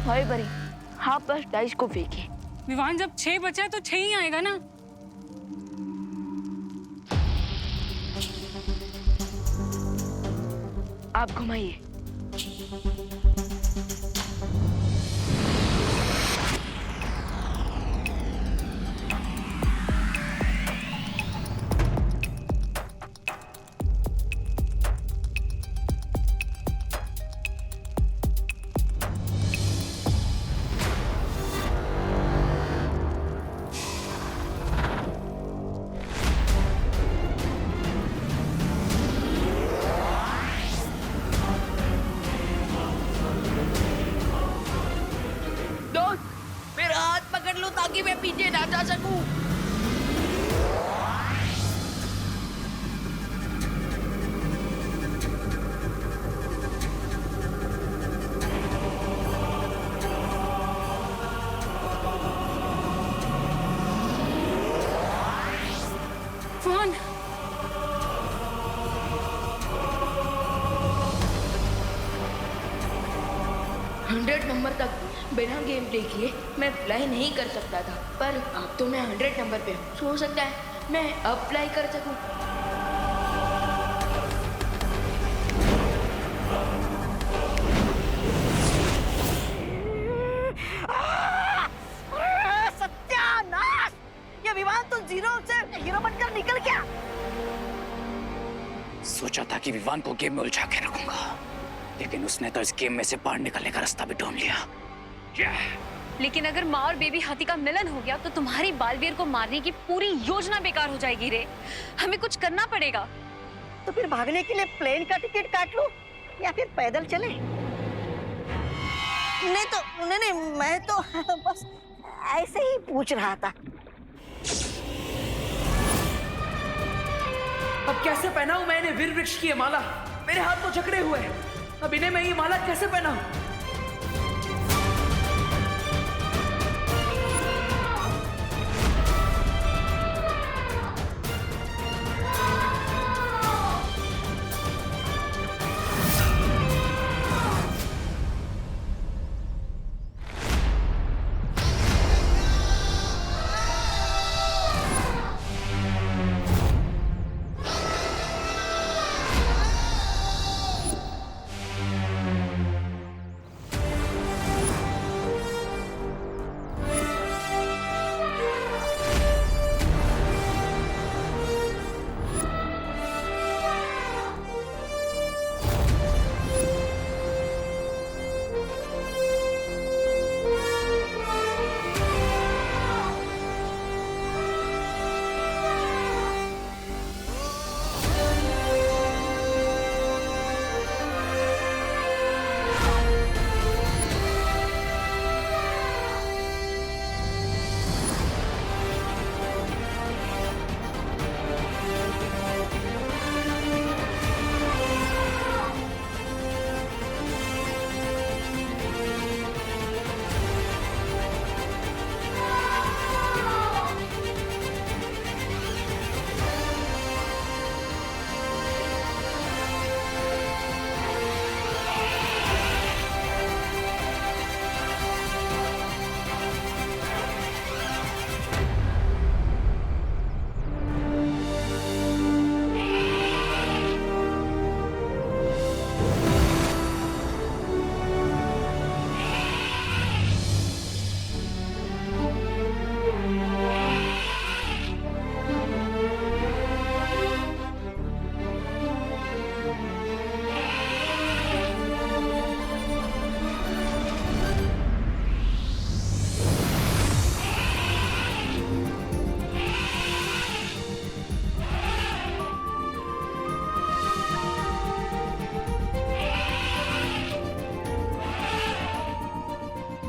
हाय बरी, हाँ बस डाइस को फेंके। विवान जब 6 बचा है तो 6 ही आएगा ना। आप घुमाइए। मेरा हाथ पकड़ लो ताकि मैं पीछे ना जा सकूं। विवान 100 नंबर तक बिना गेम प्ले किए मैं फ्लाई नहीं कर सकता था, पर अब तो मैं 100 नंबर पे हूँ। हो सकता है मैं अब फ्लाई कर सकूं। सत्यानाश! ये विमान तो 0 से हीरो बनकर निकल गया। सोचा था कि विवान को गेम में उलझा के रखूंगा, लेकिन उसने तो इस गेम में से बाहर निकलने का रास्ता भी ढूंढ लिया। लेकिन अगर माँ और बेबी हाथी का मिलन हो गया तो तुम्हारी बालवीर को मारने की पूरी योजना बेकार हो जाएगी रे। हमें कुछ करना पड़ेगा। तो फिर भागने के लिए प्लेन का टिकट काट लो या फिर पैदल चले। नहीं, मैं तो बस ऐसे ही पूछ रहा था। अब कैसे पहनाऊं मैं इन्हें वीर वृक्ष की ये माला? मेरे हाथ तो जकड़े हुए हैं। अब इन्हें मैं ये माला कैसे पहनाऊं?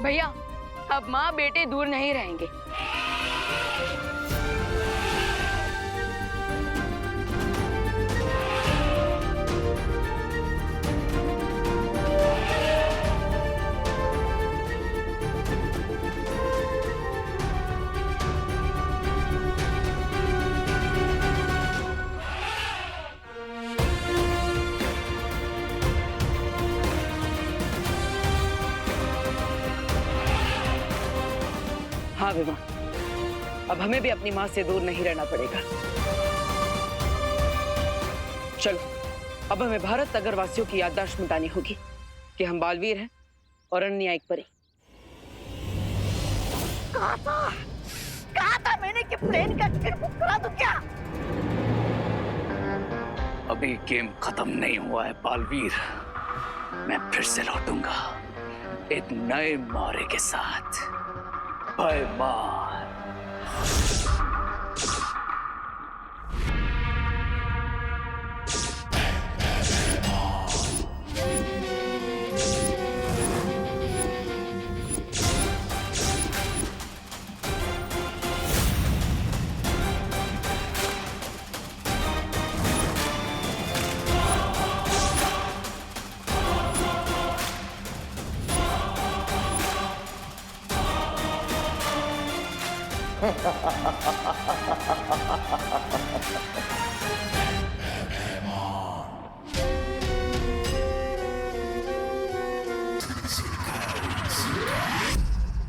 भैया, अब माँ बेटे दूर नहीं रहेंगे। स्वाभिमान। अब हमें भी अपनी माँ से दूर नहीं रहना पड़ेगा। चलो, अब हमें भारत नगर वासियों की याददाश्त मिटानी होगी कि हम बालवीर हैं और अन्यायिक परी। कहा था मैंने कि प्लेन का टिकट बुक करा दूं क्या? अभी गेम खत्म नहीं हुआ है बालवीर। मैं फिर से लौटूंगा एक नए मारे के साथ। Bye bye.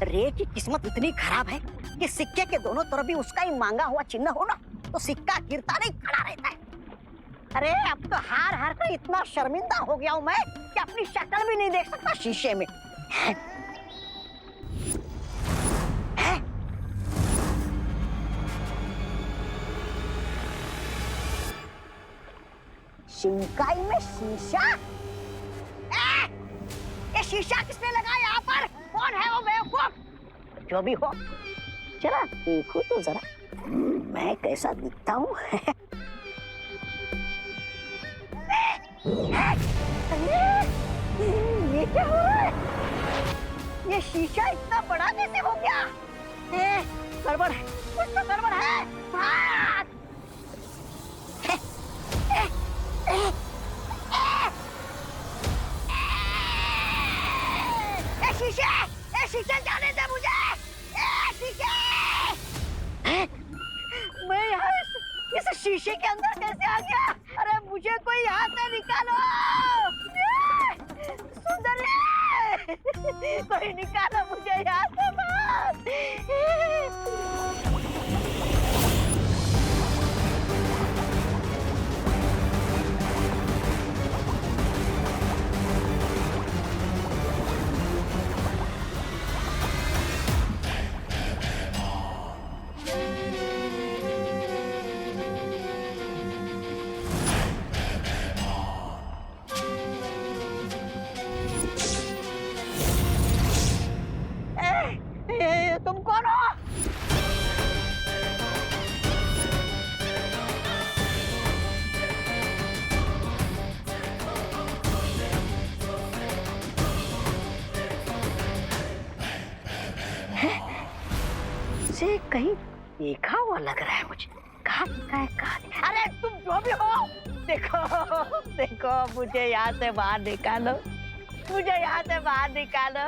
रे की किस्मत इतनी खराब है कि सिक्के के दोनों तरफ भी उसका ही मांगा हुआ चिन्ह हो ना तो सिक्का गिरता नहीं खड़ा रहता है। अरे अब तो हार हार कर इतना शर्मिंदा हो गया हूँ मैं कि अपनी शक्ल भी नहीं देख सकता शीशे में। शिंकाई में शीशा? ये शीशा किसने लगाया यहाँ पर? कौन है वो बेवकूफ? जो भी हो, चला देखो तो जरा मैं कैसा दिखता हूँ। ये क्या हो रहा है? ये शीशा इतना बड़ा कैसे हो गया? गड़बड़ है, कुछ तो गड़बड़ है। शीशे जाने दे मुझे। शीशे! मैं यहाँ इस शीशे के अंदर कैसे आ गया? अरे मुझे कोई यहाँ से निकालो। सुंदरी, कोई निकालो मुझे यहाँ से बाहर। तुम कौन हो? से कहीं देखा हुआ लग रहा है मुझे। कहाँ? अरे तुम जो भी हो, देखो मुझे यहाँ से बाहर निकालो, मुझे यहाँ से बाहर निकालो।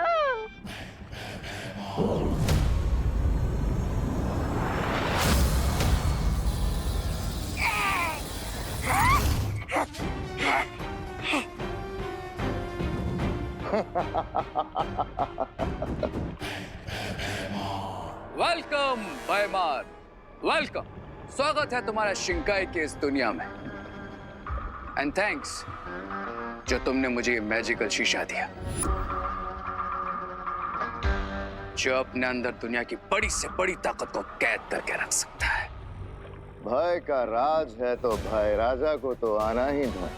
वेलकम बैमार, वेलकम। स्वागत है तुम्हारा शिंकाई के इस दुनिया में। एंड थैंक्स जो तुमने मुझे ये मैजिकल शीशा दिया जो अपने अंदर दुनिया की बड़ी से बड़ी ताकत को कैद करके रख सकता है। भय का राज है तो भय राजा को तो आना ही था।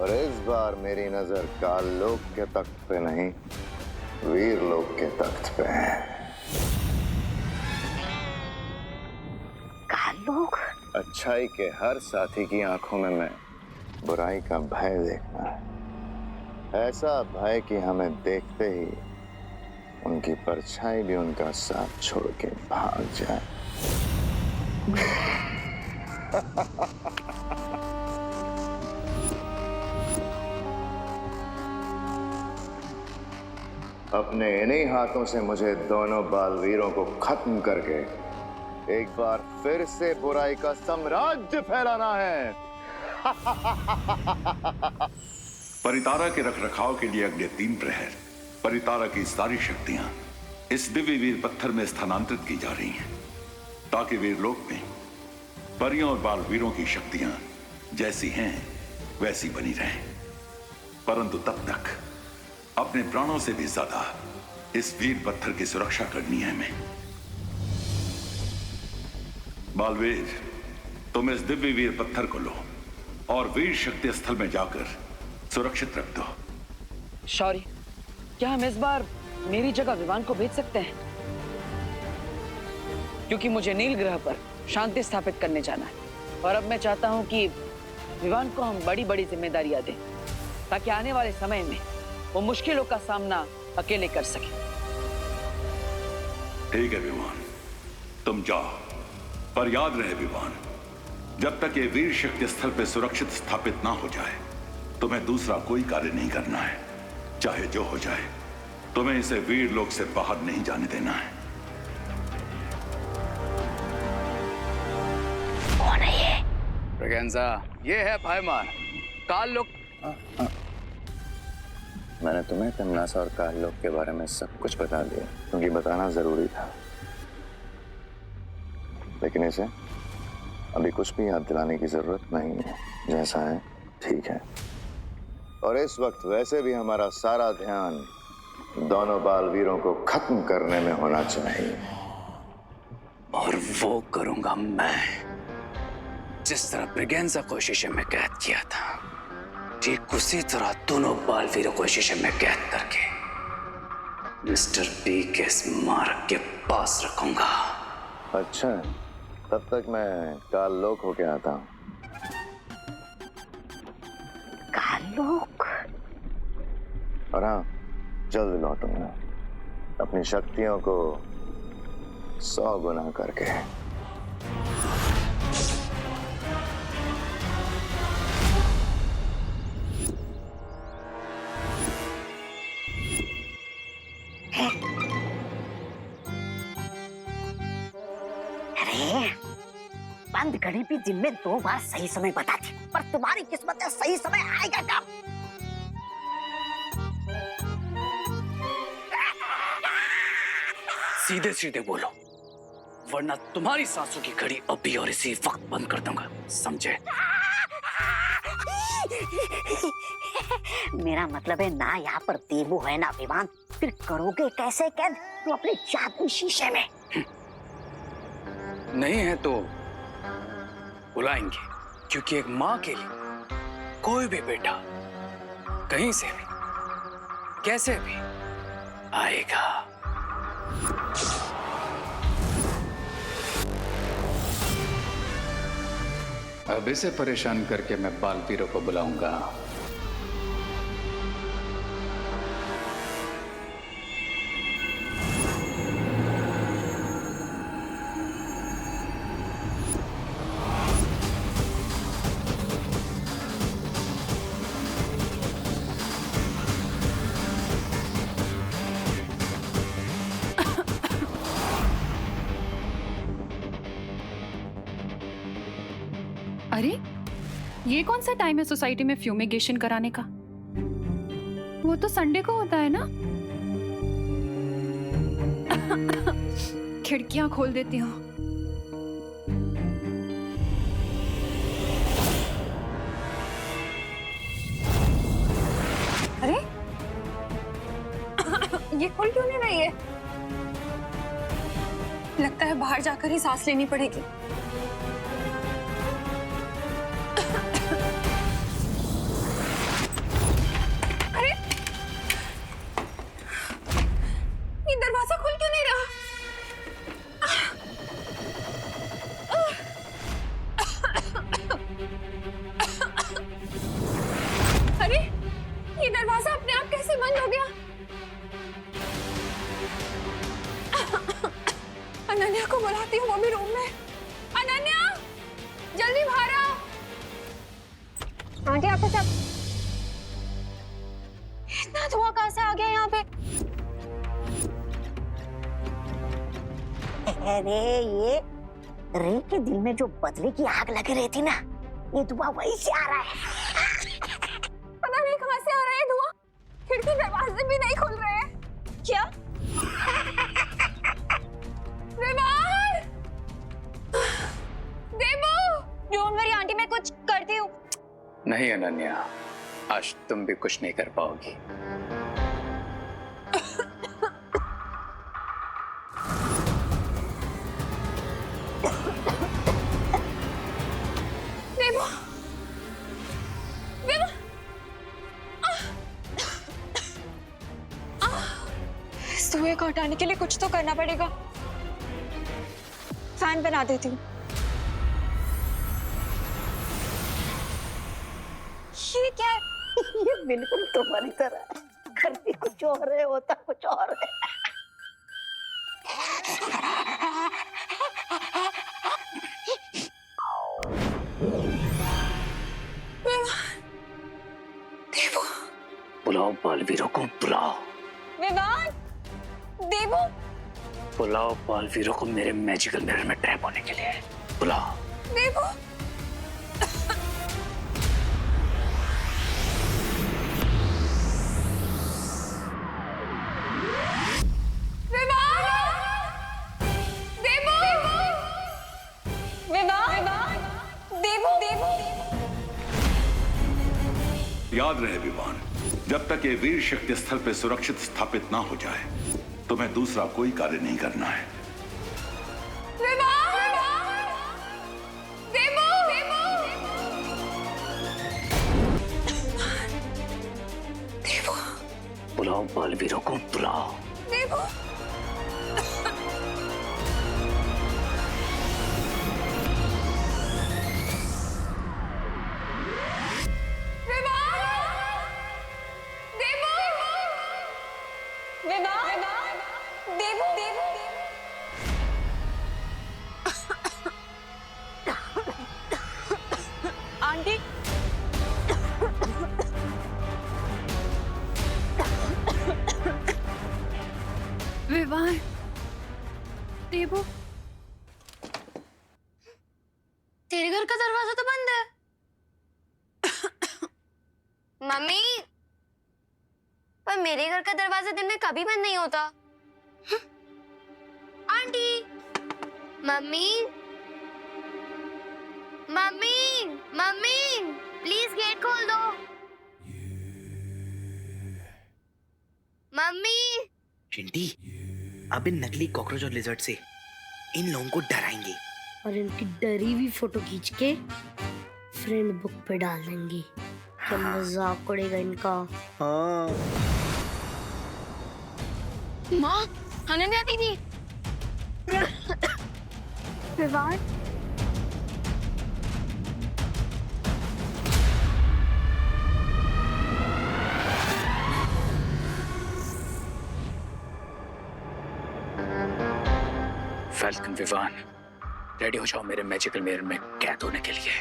और इस बार मेरी नजर काल लोक के तख्त पे नहीं, वीर लोक के तख्त पे है। काल लोक? अच्छाई के हर साथी की आंखों में मैं बुराई का भय देखना है। ऐसा भय कि हमें देखते ही उनकी परछाई भी उनका साथ छोड़ के भाग जाए। अपने इन्हीं हाथों से मुझे दोनों बालवीरों को खत्म करके एक बार फिर से बुराई का साम्राज्य फैलाना है। परितारा के रखरखाव के लिए अगले 3 प्रहर परितारा की सारी शक्तियां इस दिव्य वीर पत्थर में स्थानांतरित की जा रही हैं, ताकि वीरलोक में परियों और बालवीरों की शक्तियां जैसी हैं वैसी बनी रहें। परंतु तब तक अपने प्राणों से भी ज्यादा इस वीर पत्थर की सुरक्षा करनी है हमें। बालवीर, तुम इस दिव्य वीर पत्थर को लो और वीर शक्ति स्थल में जाकर सुरक्षित रख दो। शौर्य, क्या हम इस बार मेरी जगह विवान को भेज सकते हैं? क्योंकि मुझे नील ग्रह पर शांति स्थापित करने जाना है और अब मैं चाहता हूं कि विवान को हम बड़ी बड़ी जिम्मेदारियां दें, ताकि आने वाले समय में वो मुश्किलों का सामना अकेले कर सके। ठीक है विवान, तुम जाओ, पर याद रहे विवान, जब तक ये वीर शक्ति स्थल पे सुरक्षित स्थापित ना हो जाए तुम्हें दूसरा कोई कार्य नहीं करना है। चाहे जो हो जाए, तुम्हें इसे वीर लोक से बाहर नहीं जाने देना है। कौन है ये? ब्रिगेंजा, ये है भाईमान, काल लोक। मैंने तुम्हें तमनासा और काल लोक के बारे में सब कुछ बता दिया, क्योंकि बताना जरूरी था। लेकिन इसे अभी कुछ भी याद दिलाने की जरूरत नहीं है। जैसा है ठीक है। और इस वक्त वैसे भी हमारा सारा ध्यान दोनों बालवीरों को खत्म करने में होना चाहिए। और वो करूंगा मैं, जिस तरह ब्रिगेंजा को शीशे में कैद किया था, ठीक उसी तरह दोनों बालवीरों को शीशे में कैद करके मिस्टर बी के स्मारक के पास रखूंगा। अच्छा, तब तक मैं काल लोक होके आता हूँ। काल लोक? और हाँ, जल्द लौटूंगा अपनी शक्तियों को 100 गुना करके। अरे, बंद घड़ी भी दिन में 2 बार सही समय बता दी, पर तुम्हारी किस्मत में सही समय आएगा कब? सीधे सीधे बोलो, वरना तुम्हारी सांसों की घड़ी अभी और इसी वक्त बंद कर दूंगा, समझे? मेरा मतलब है ना, यहाँ पर देवू है ना विमान, फिर करोगे कैसे कैद तुम अपने जादू शीशे में? नहीं है तो बुलाएंगे, क्योंकि एक माँ के लिए कोई भी बेटा कहीं से भी कैसे भी आएगा। अब इसे परेशान करके मैं बालवीरों को बुलाऊंगा। अरे, ये कौन सा टाइम है सोसाइटी में फ्यूमिगेशन कराने का? वो तो संडे को होता है ना। खिड़कियां खोल देती हूँ। अरे, ये खोल क्यों नहीं रही है? लगता है बाहर जाकर ही सांस लेनी पड़ेगी। दरवाजा खुल क्यों नहीं रहा? अरे, ये दरवाजा अपने आप कैसे बंद हो गया? अनन्या को बुलाती हूँ, वो भी रूम में। अनन्या, जल्दी बाहर आओ। आंटी, आपको सब इतना धुआं कहाँ से आ गया यहाँ पे? अरे, ये रे के दिल में जो बदले की आग लगी रही थी ना, ये धुआं वहीं से आ रहा है। पता नहीं कहाँ से आ रहा है धुआं। खिड़की दरवाजे भी नहीं खुल रहे हैं। क्या? नहीं अनन्या, आज तुम भी कुछ नहीं कर पाओगी। देवो, देवो, इस धुएं को हटाने के लिए कुछ तो करना पड़ेगा। फैन बना देती हूँ। ये क्या है? ये बिल्कुल तुम्हारी तरह है, करती कुछ और है, होता कुछ और है। देवो, बुलाओ बालवीरों को, बुलाओ। विवान, देवो, बुलाओ बालवीरों को मेरे मैजिकल मिरर में ट्रैप होने के लिए। बुलाओ। देवो। याद रहे विवान, जब तक ये वीर शक्ति स्थल पे सुरक्षित स्थापित ना हो जाए, तुम्हें दूसरा कोई कार्य नहीं करना है। बुलाओ बालवीरों को, बुलाओ। आंटी, विवान, देवो, तेरे घर का दरवाजा तो बंद है। मम्मी, पर मेरे घर का दरवाजा दिन में कभी बंद नहीं होता। Aunty, mummy, mummy, mummy, please get खोल दो। मम्मी। चिंटी, अब इन नकली कॉकरोच और लिजर्ड से इन लोगों को डराएंगे और इनकी डरी हुई फोटो खींच के फ्रेंड बुक पे डाल देंगे। क्या मजाक उड़ेगा इनका। हाँ। माँ, अनन्या दीदी। विवान, फैल्कन, विवान, रेडी हो जाओ मेरे मैजिकल मिरर में कैद होने के लिए।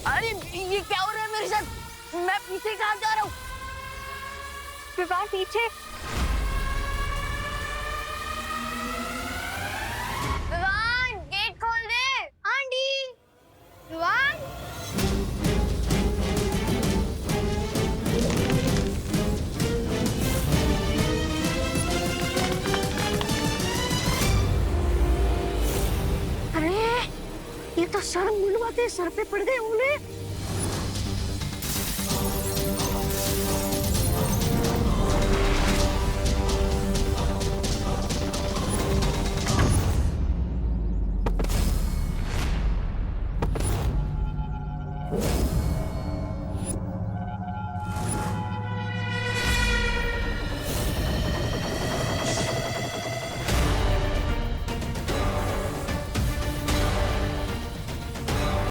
अरे ये क्या हो रहा है मेरे साथ? मैं पीछे कहाँ जा रहा हूँ? विवान पीछे। विवान, गेट खोल दे। आंटी, विवान। अरे ये तो सर मुंडवाते सर पे पड़ गए उन्हें।